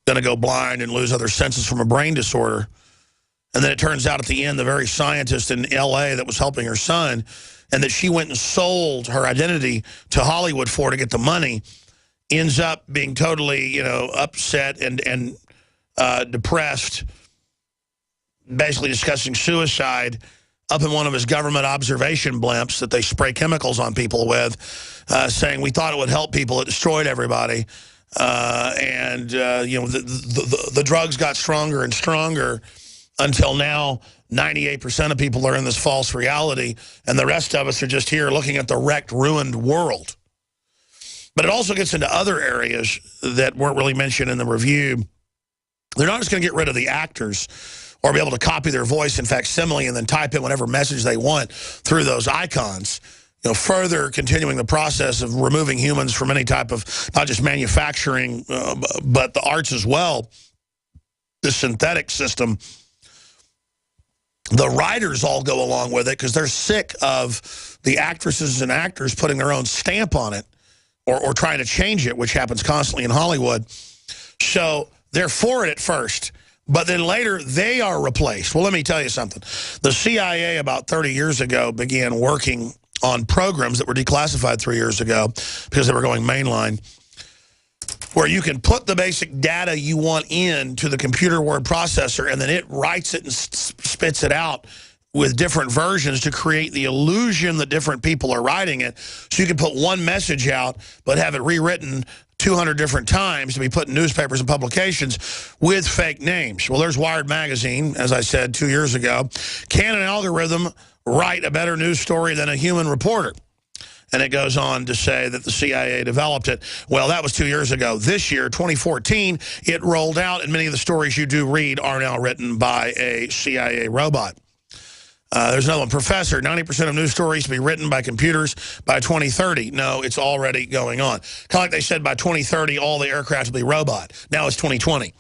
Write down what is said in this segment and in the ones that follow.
going to go blind and lose other senses from a brain disorder. And then it turns out at the end, the very scientist in L.A. that was helping her son, and that she went and sold her identity to Hollywood for to get the money, ends up being totally, you know, upset and depressed, basically discussing suicide up in one of his government observation blimps that they spray chemicals on people with, saying, we thought it would help people, it destroyed everybody. You know, the drugs got stronger and stronger until now 98% of people are in this false reality, and the rest of us are just here looking at the wrecked, ruined world. But it also gets into other areas that weren't really mentioned in the review. They're not just going to get rid of the actors or be able to copy their voice in facsimile and then type in whatever message they want through those icons. You know, further continuing the process of removing humans from any type of, not just manufacturing, but the arts as well, the synthetic system. The writers all go along with it because they're sick of the actresses and actors putting their own stamp on it or trying to change it, which happens constantly in Hollywood. So they're for it at first, but then later they are replaced. Well, let me tell you something. The CIA about 30 years ago began working on programs that were declassified 3 years ago because they were going mainline, where you can put the basic data you want into the computer word processor, and then it writes it and spits it out with different versions to create the illusion that different people are writing it. So you can put one message out, but have it rewritten 200 different times to be put in newspapers and publications with fake names. Well, there's Wired Magazine, as I said 2 years ago. Can an algorithm write a better news story than a human reporter? And it goes on to say that the CIA developed it. Well, that was 2 years ago. This year, 2014, it rolled out, and many of the stories you do read are now written by a CIA robot. There's another one. Professor, 90% of news stories to be written by computers by 2030. No, it's already going on. Kind of like they said by 2030, all the aircraft will be robot. Now it's 2020.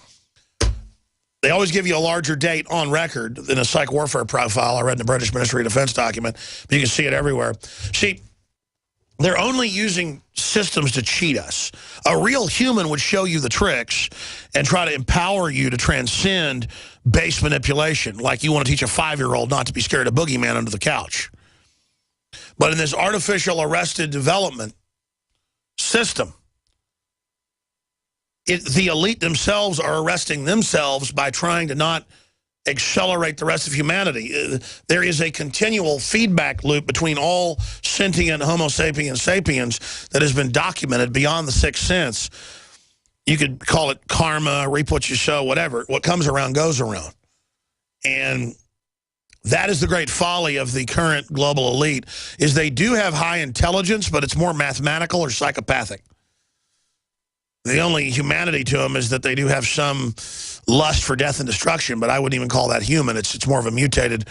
They always give you a larger date on record than a psych warfare profile I read in the British Ministry of Defense document, but you can see it everywhere. See, they're only using systems to cheat us. A real human would show you the tricks and try to empower you to transcend base manipulation, like you want to teach a 5-year-old not to be scared of boogeyman under the couch. But in this artificial arrested development system, the elite themselves are arresting themselves by trying to not accelerate the rest of humanity. There is a continual feedback loop between all sentient Homo sapiens sapiens that has been documented beyond the sixth sense. You could call it karma, reap what you sow, whatever. What comes around goes around. And that is the great folly of the current global elite, is they do have high intelligence, but it's more mathematical or psychopathic. The only humanity to them is that they do have some lust for death and destruction, but I wouldn't even call that human. It's more of a mutated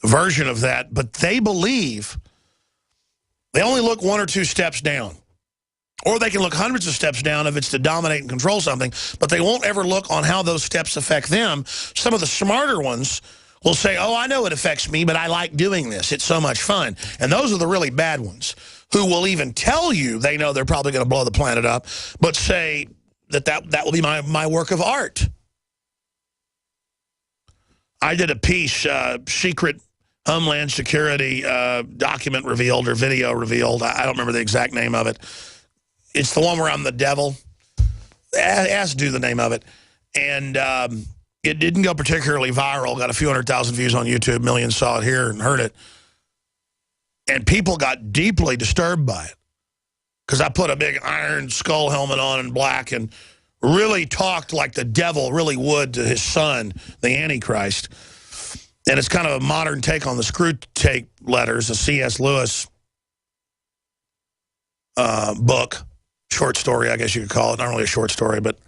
version of that. But they believe they only look 1 or 2 steps down. Or they can look hundreds of steps down if it's to dominate and control something, but they won't ever look on how those steps affect them. Some of the smarter ones will say, oh, I know it affects me, but I like doing this. It's so much fun. And those are the really bad ones, who will even tell you they know they're probably going to blow the planet up, but say that will be my work of art. I did a piece, secret Homeland Security document revealed or video revealed. I don't remember the exact name of it. It's the one where I'm the devil. Ask do the name of it. And it didn't go particularly viral. Got a few 100,000 views on YouTube. Millions saw it here and heard it. And people got deeply disturbed by it. Because I put a big iron skull helmet on in black and really talked like the devil really would to his son, the Antichrist. And it's kind of a modern take on the Screw Tape Letters, a C.S. Lewis book. Short story, I guess you could call it. Not really a short story, but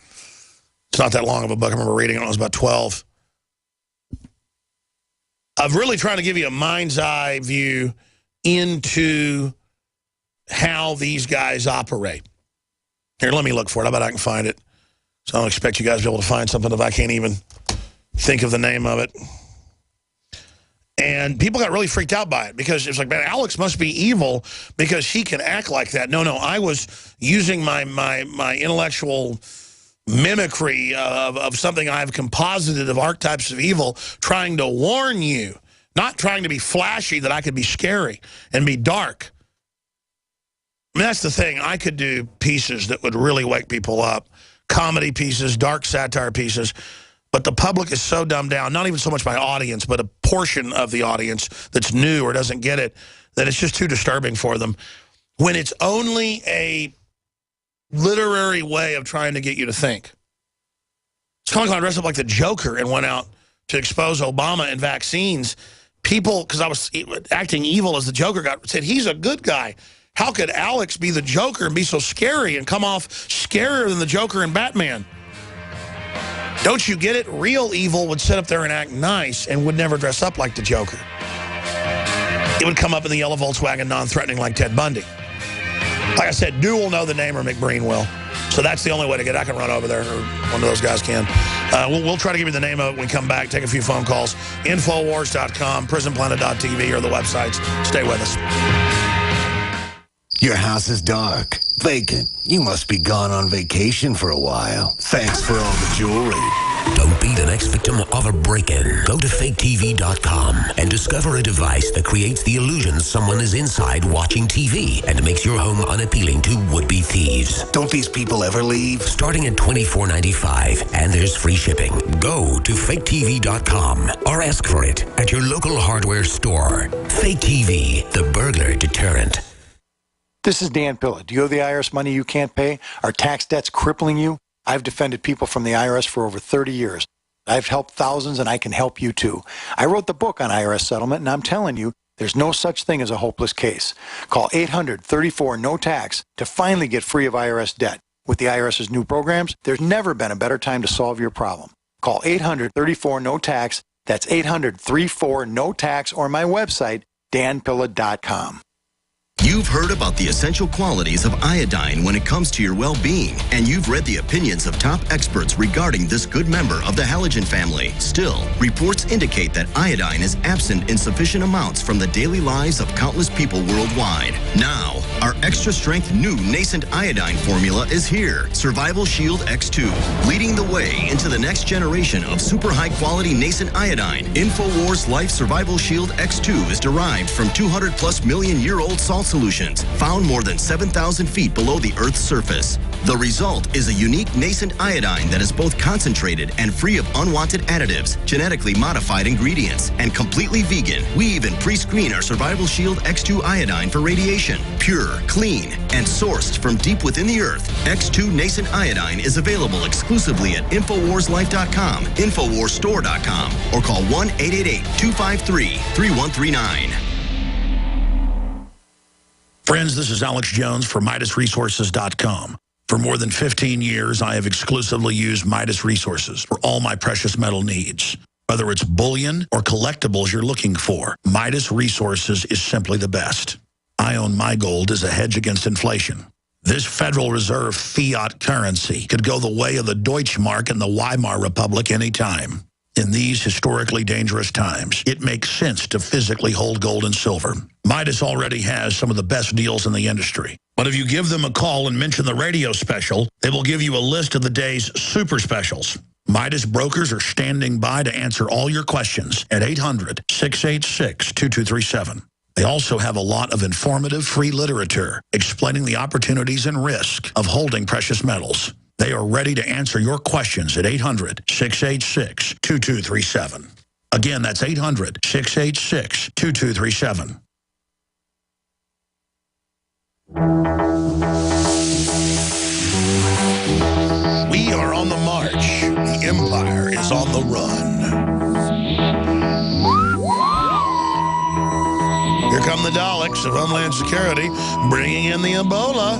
it's not that long of a book. I remember reading it when I was about 12. I'm really trying to give you a mind's eye view into how these guys operate. Here, let me look for it. I bet I can find it. So I don't expect you guys to be able to find something if I can't even think of the name of it. And people got really freaked out by it because it's like, man, Alex must be evil because he can act like that. No, I was using my intellectual mimicry of something I've composited of archetypes of evil, trying to warn you, not trying to be flashy that I could be scary and be dark. I mean, that's the thing. I could do pieces that would really wake people up, comedy pieces, dark satire pieces, but the public is so dumbed down, not even so much my audience, but a portion of the audience that's new or doesn't get it, that it's just too disturbing for them. When it's only a literary way of trying to get you to think. It's kind of like when I dressed up like the Joker and went out to expose Obama and vaccines. People, because I was acting evil as the Joker, said, he's a good guy. How could Alex be the Joker and be so scary and come off scarier than the Joker and Batman? Don't you get it? Real evil would sit up there and act nice and would never dress up like the Joker. It would come up in the yellow Volkswagen non-threatening like Ted Bundy. Like I said, Dew will know the name or McBreen will. So that's the only way to get it. I can run over there, or one of those guys can. We'll try to give you the name of it when we come back, take a few phone calls. Infowars.com, prisonplanet.tv, or the websites. Stay with us. Your house is dark, vacant. You must be gone on vacation for a while. Thanks for all the jewelry. Don't be the next victim of a break-in. Go to faketv.com and discover a device that creates the illusion someone is inside watching TV and makes your home unappealing to would-be thieves. Don't these people ever leave? Starting at $24.95, and there's free shipping. Go to faketv.com or ask for it at your local hardware store. Fake TV, the burglar deterrent. This is Dan Pilla. Do you owe the IRS money you can't pay? Are tax debts crippling you? I've defended people from the IRS for over 30 years. I've helped thousands, and I can help you too. I wrote the book on IRS settlement, and I'm telling you, there's no such thing as a hopeless case. Call 800-34-NO-TAX to finally get free of IRS debt. With the IRS's new programs, there's never been a better time to solve your problem. Call 800-34-NO-TAX. That's 800-34-NO-TAX, or my website, danpilla.com. You've heard about the essential qualities of iodine when it comes to your well-being, and you've read the opinions of top experts regarding this good member of the halogen family. Still, reports indicate that iodine is absent in sufficient amounts from the daily lives of countless people worldwide. Now, our extra-strength new nascent iodine formula is here, Survival Shield X2, leading the way into the next generation of super high-quality nascent iodine. InfoWars Life Survival Shield X2 is derived from 200+ million-year-old salt solutions found more than 7,000 feet below the Earth's surface. The result is a unique nascent iodine that is both concentrated and free of unwanted additives, genetically modified ingredients, and completely vegan. We even pre-screen our Survival Shield X2 iodine for radiation. Pure, clean, and sourced from deep within the Earth, X2 nascent iodine is available exclusively at InfoWarsLife.com, InfoWarsStore.com, or call 1-888-253-3139. Friends, this is Alex Jones for MidasResources.com. For more than 15 years, I have exclusively used Midas Resources for all my precious metal needs. Whether it's bullion or collectibles you're looking for, Midas Resources is simply the best. I own my gold as a hedge against inflation. This Federal Reserve fiat currency could go the way of the Deutschmark and the Weimar Republic anytime. In these historically dangerous times, it makes sense to physically hold gold and silver. Midas already has some of the best deals in the industry. But if you give them a call and mention the radio special, they will give you a list of the day's super specials. Midas brokers are standing by to answer all your questions at 800-686-2237. They also have a lot of informative free literature explaining the opportunities and risk of holding precious metals. They are ready to answer your questions at 800-686-2237. Again, that's 800-686-2237. We are on the march. The Empire is on the run. Here come the Daleks of Homeland Security, bringing in the Ebola.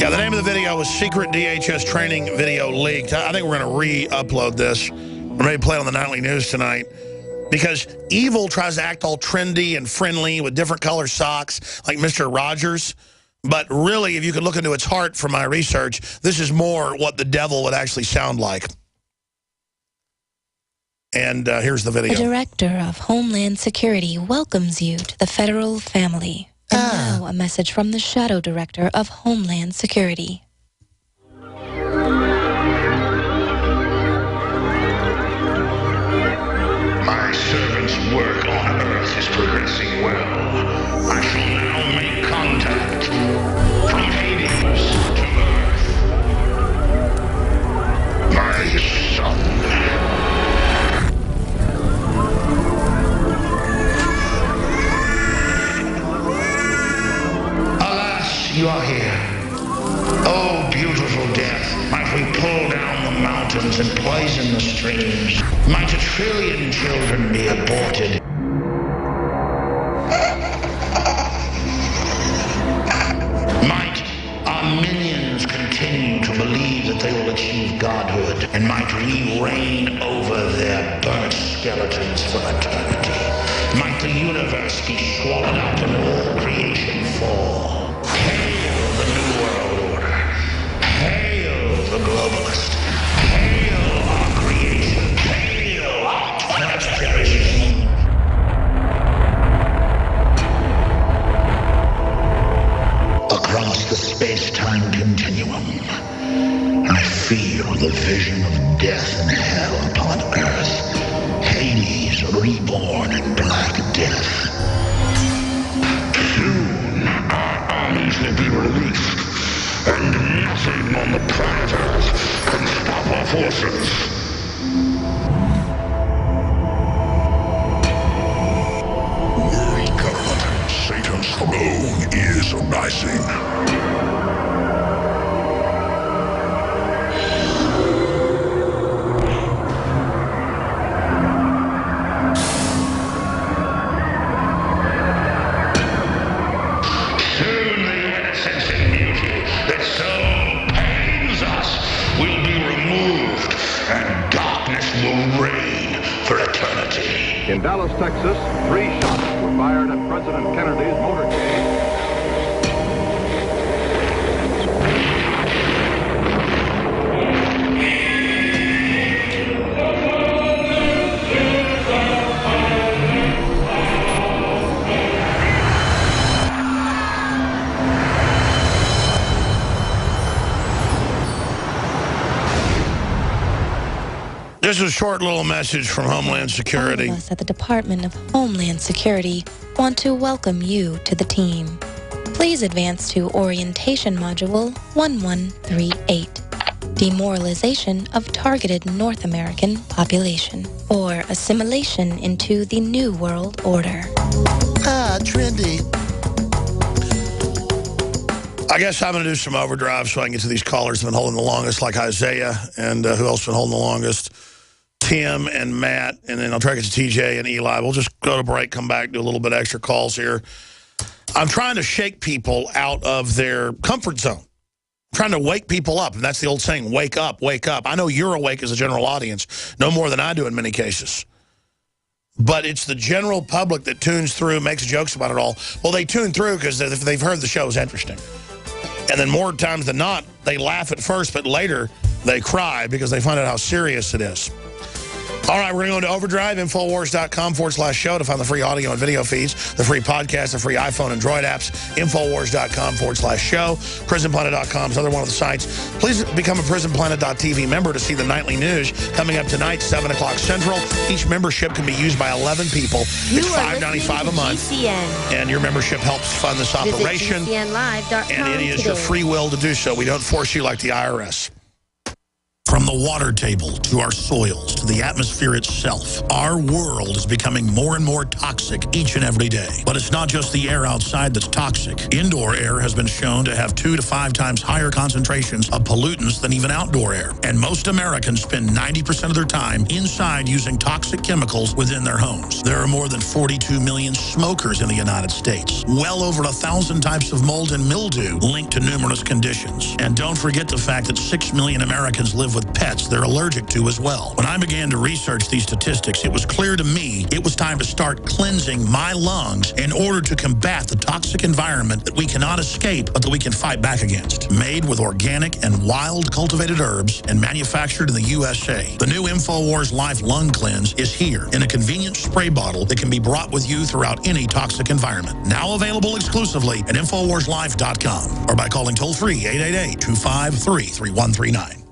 Yeah, the name of the video was Secret DHS Training Video Leaked. I think we're going to re-upload this. We're maybe play it on the Nightly News tonight. Because evil tries to act all trendy and friendly with different color socks, like Mr. Rogers. But really, if you could look into its heart from my research, this is more what the devil would actually sound like. And here's the video. The Director of Homeland Security welcomes you to the federal family. And now a message from the Shadow Director of Homeland Security. mountains and poison the streams. Might 1 trillion children be aborted. Might our minions continue to believe that they will achieve godhood, and might we reign over their burnt skeletons for eternity. Might the universe be swallowed up and all creation fall. Hail the New World Order. Hail the globalist. Hail our creation. Hail our transgression. Across the space-time continuum, I feel the vision of death and hell upon Earth. Hades reborn in Black Death. Soon, our armies will be released, and nothing on the planet Earth can stop our forces. World government, Satan's throne is rising. In Dallas, Texas, 3 shots were fired at President Kennedy's motorcade. This is a short little message from Homeland Security. All of us at the Department of Homeland Security want to welcome you to the team. Please advance to Orientation Module 1138, Demoralization of Targeted North American Population, or Assimilation into the New World Order. Trendy. I guess I'm going to do some overdrive so I can get to these callers that have been holding the longest, like Isaiah, and who else has been holding the longest? Tim and Matt, and then I'll try to get to TJ and Eli. We'll just go to break, come back, do a little bit extra calls here. I'm trying to shake people out of their comfort zone. I'm trying to wake people up, and that's the old saying, wake up, wake up. I know you're awake as a general audience, no more than I do in many cases. But it's the general public that tunes through, makes jokes about it all. Well, they tune through because they've heard the show is interesting. And then more times than not, they laugh at first, but later they cry because they find out how serious it is. All right, we're going to go to Overdrive, Infowars.com/show to find the free audio and video feeds, the free podcast, the free iPhone and Droid apps, Infowars.com/show, PrisonPlanet.com is another one of the sites. Please become a PrisonPlanet.tv member to see the nightly news coming up tonight, 7 o'clock Central. Each membership can be used by 11 people. It's $5.95 a month. GCN. And your membership helps fund this operation. GCNlive.com and it is your free will to do so. We don't force you like the IRS. From the water table to our soils to the atmosphere itself, our world is becoming more and more toxic each and every day. But it's not just the air outside that's toxic. Indoor air has been shown to have 2 to 5 times higher concentrations of pollutants than even outdoor air. And most Americans spend 90% of their time inside using toxic chemicals within their homes. There are more than 42 million smokers in the United States. Well over 1,000 types of mold and mildew linked to numerous conditions. And don't forget the fact that 6 million Americans live with pets they're allergic to as well. When I began to research these statistics, it was clear to me it was time to start cleansing my lungs in order to combat the toxic environment that we cannot escape, but that we can fight back against. Made with organic and wild cultivated herbs and manufactured in the USA, the new InfoWars Life Lung Cleanse is here in a convenient spray bottle that can be brought with you throughout any toxic environment. Now available exclusively at InfoWarsLife.com or by calling toll-free 888-253-3139.